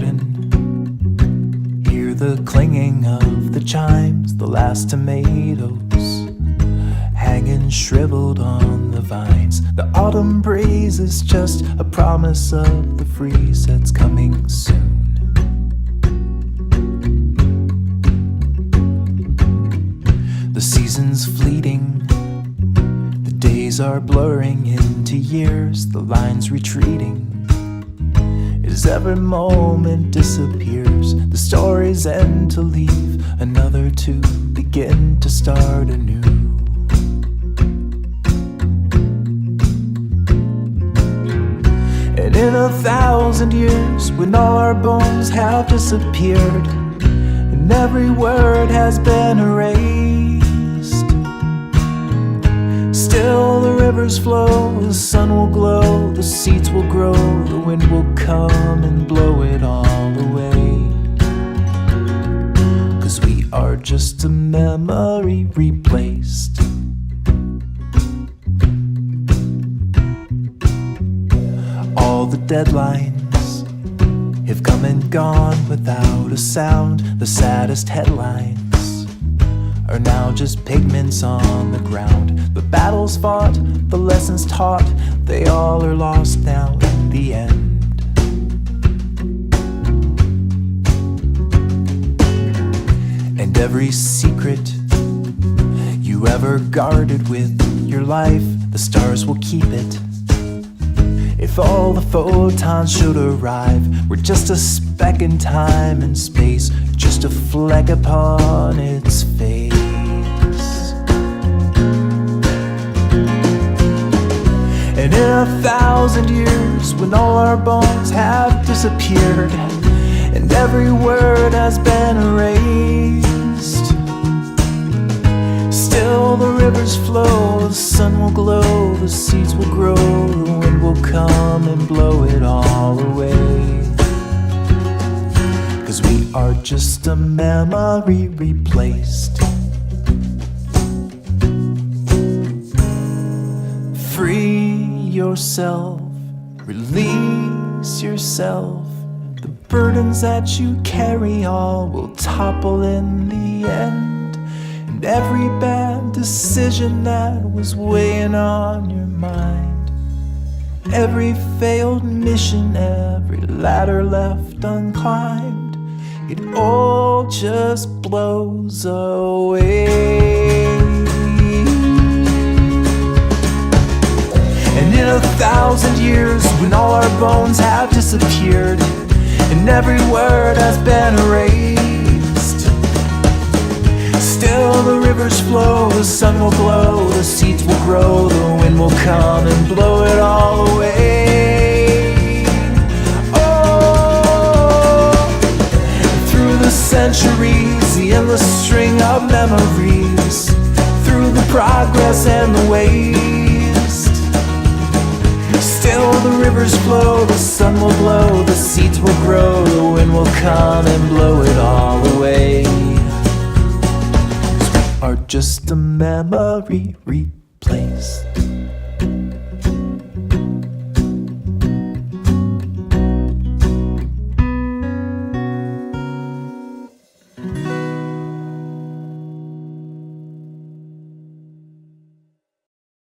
garden. Hear the clinging of the chimes, the last tomatoes hanging shriveled on the vines. The autumn breeze is just a promise of the freeze that's coming soon. The season's fleeting, the days are blurring into years, the lines retreating as every moment disappears. The stories end to leave, another to begin to start anew. And in 1,000 years, when all our bones have disappeared and every word has been erased, still the rivers flow, the sun will glow, the seeds will grow, the wind will come and blow it all away. 'Cause we are just a memory replaced. All the deadlines have come and gone without a sound. The saddest headlines are now just pigments on the ground. The battles fought, the lessons taught, they all are lost now in the end. And every secret you ever guarded with your life, the stars will keep it. If all the photons should arrive, we're just a speck in time and space, just a fleck upon its face. And in 1,000 years, when all our bones have disappeared and every word has been erased, still the rivers flow, the sun will glow, the seeds will grow, the wind will come and blow it all away. 'Cause we are just a memory replaced. Free yourself, release yourself. The burdens that you carry all will topple in the end. And every bad decision that was weighing on your mind, every failed mission, every ladder left unclimbed, it all just blows away. And in 1,000 years, when all our bones have disappeared and every word has been erased, still the rivers flow, the sun will glow, the seeds will grow, the wind will come and blow it all away. Oh, through the centuries, the endless string of memories, through the progress and the waste, still the rivers flow, the sun will glow, the seeds will grow, the wind will come and blow it all away. Are just a memory replaced.